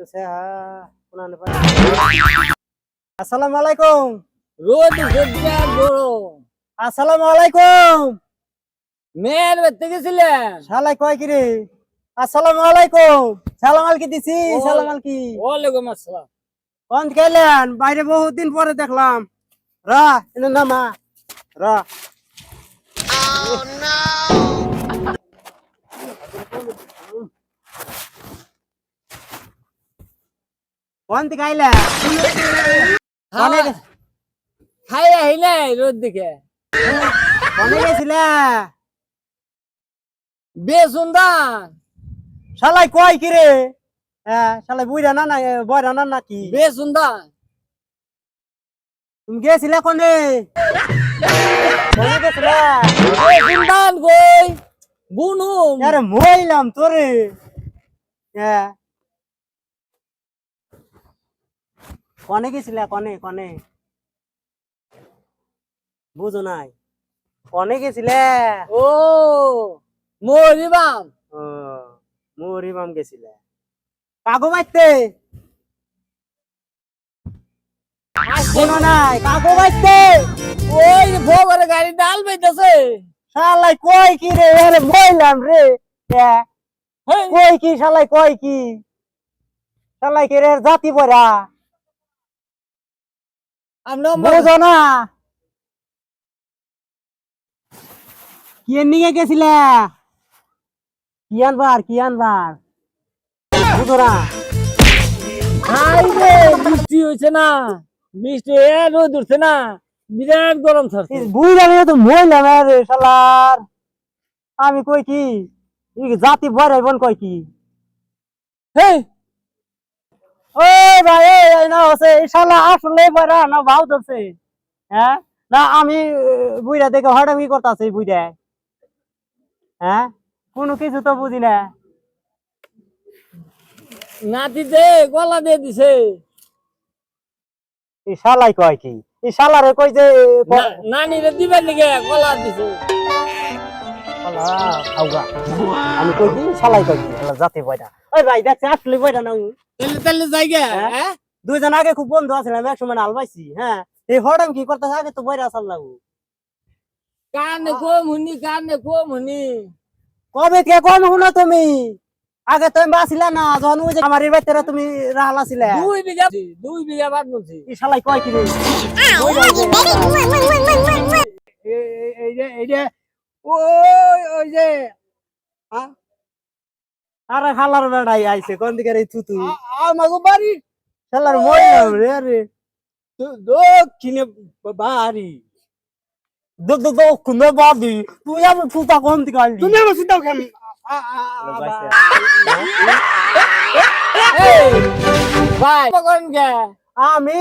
আছে আসসালামু আলাইকুম। রোদ সজ্জা গরম। আসসালামু আলাইকুম। মেয়ের বাড়িতে গেছিলেন? শালাই কয় কি রে? আসসালামু আলাইকুম। সালাম আলকি দিছি, সালাম আলকি। ওয়ালাইকুম আসসালাম। কোন গেলেন? বাইরে বহুত দিন পরে দেখলাম। রা এনে নামা রা। কোন দিকে আইলা? কোনে খাই আহিলে রোদ দিকে কোনে গেছিলা? বেসুন্দান। শালাই কয় কি রে? হ্যাঁ শালাই বুইরা না বয়রা না নাকি? বেসুন্দান তুমি গেছিলা কোনে? কোনে গেছিলা? বেসুন্দান কই বুনুম। আরে মইলাম তোরে। হ্যাঁ কনে গেছিলা? কনে কনে বুঝো নাই? কনে গেছিলে? ও মরিবাম। ও মরিবাম গেছিলে। কাগো বাইতে শোনো নাই? কাগো বাইতে ওই ভোগরে গাড়ি ডাল বাইতেছে। শালাই কয় কি রে? আরে মইলাম রে। হ্যাঁ কই কি শালাই কয় কি? শালাই কি রে জাতি পড়া আমরা বুঝো না? কি নিয়ে গেছিলে? কি আনবার কি আনবার বুঝো না? খাই রে বৃষ্টি হয়েছে না, বৃষ্টি রোদ উঠছে না, বিরাট গরম থাকছে। বুঝলাম না তো মইলাম রে শালার। আমি কই কি জাতি বড়াই বোন কয় কি? হেই ওই ভাই এই না হচ্ছে শালা আসলে বড়া না ভাও ধরছে। হ্যাঁ না আমি বুইরা দেখে হঠাৎ করতেছে বুইরা। হ্যাঁ কোনো কিছু তো বুঝি না। নাতিতে গলা দিয়ে দিছে। এই শালাই কয় কি? এই শালারে কই যে নানিরে দিবেন লিগে গলা দিছে। শালা খাওগা। আমি কই কি শালাই কয় কি? শালা জাতি বড়া। ওই ভাই দেখছে আসলে বড়া না তেলে তেলে জায়গা হ্যাঁ দুইজন আগে খুব বন্ধু আছিলাম এক সময় হাল পাইছি। হ্যাঁ এই হঠাৎ কি করতেছে আগে তো বড়া আসার লাগু। কানে কম হুনি কানে কম হুনি। কবে কে কোন শুনো তুমি? আগে তুমি বাঁচিলা না যখন ওই যে আমার বাড়িতে তুমি রাহালা ছিলে। 2 বিঘা বাদ বলছি। এই শালাই কয় কি রে? এই যে ওই ওই যে আরে খালার বেড়াই আইছে কোন দিকে রে থুতু? আমাগো বাড়ি শালার মরলাম রে রে। দক্ষিণে বাড়ি। দুধ দুধ কোন বাদি তুই আমার থুতা কোন দিকে আইলি? তুমি আমার সুতাও খাম। ভাই কোন গে আমি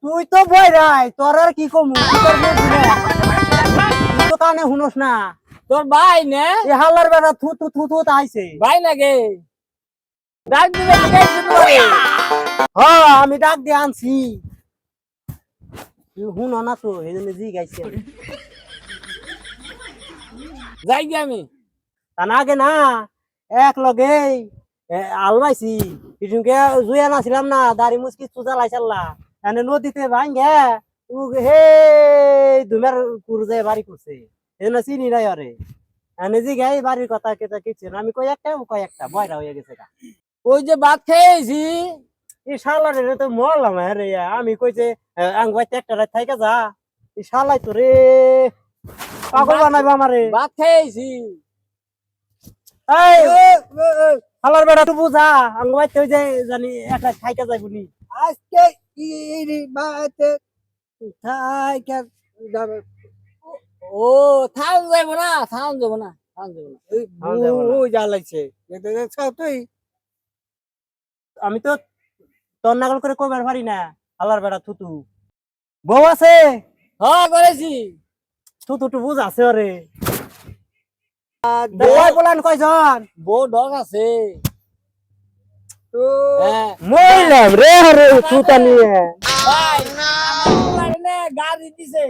তুই তো বই রাই তোর আর কি কমু তোর বুঝি না তুই তো কানে শুনোস না। তোর ভাই নে এই হালার বেড়া থু থু থু থু আইছে। ভাই লাগে ডাক দিবে গেছে তোরে। হ্যাঁ আমি ডাক দিয়ে আনছি তুই শুনো না তো এই জন্য জি গাইছি আমি। যাই গে আমি তা না আগে না এক লগে আলবাইছি কিছুকে জুয়া নাছিলাম না দাড়ি মুসকি চুজা লাইছাল্লা এনে নদীতে ভাঙ্গে হে দুমের কুরজে বাড়ি করছে এজন্য চিনি নাই আরে এনে জি গাই বাড়ির কথা কেটা কিছু আমি কই একটা ও কয় একটা বয়রা হয়ে গেছে গা। ওই যে ভাত খেয়েছি এই শালারে তো মরলাম রে আমি কই যে আং বাইতে একটা রাত থাইকা যা এই শালাই তো রে পাগল বানাইবা আমারে। ভাত খেয়েছি এই হালার বেড়া তো বুঝা আং বাইতে ওই যে জানি এক রাত থাইকা যাইব নি আজকে ইরি বাতে থাইকা যাবে। ও থাম যাব না থাম যাব না থাম যাব না থাম যাবো না। ওই যা লাগছে তুই আমি তো তোর নাগল করে কইবার পারি না হালার বেড়া থুতু বউ আছে হ্যাঁ করেছি থুতু টু বুঝ আছে ওরে বউ বলান কয়জন বউ ডগ আছে হ্যাঁ মইলাম রে রে থুতা নিয়ে ভাই আমার নে গাড়ি দিছে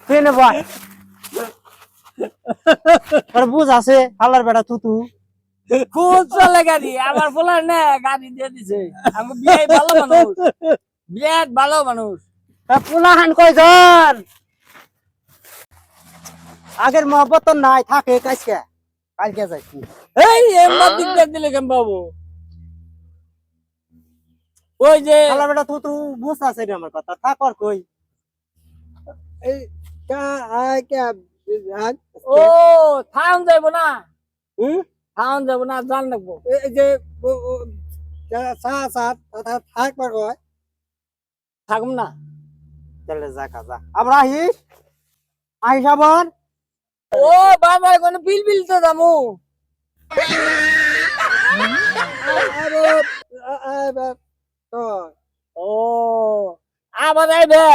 কেন ভাই আর বুঝ আছে হালার বেড়া থুতু খুব চলে গাড়ি আমার বলার না গাড়ি দিয়ে দিছে আমি বিয়ে ভালো মানুষ বিরাট ভালো মানুষ পোলাহান কয়জন আগের মহব্বত তো নাই থাকে কাজকে কালকে যাইছি এই এমন দিক দিলে কেন বাবু ওই যে শালা বেটা তুই তো বুঝ আছে রে আমার কথা থাক আর কই এই ও থাম যাইব না হুম থাম যাব না জান লাগবো এই যে থাকবার কয় থাকুম না চলে যা কাজা আমরা আহিস আবার ও বাবা কোন বিল বিল তো দামু ও আবার আইবে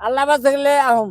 আল্লাহ বাঁচাইলে আহম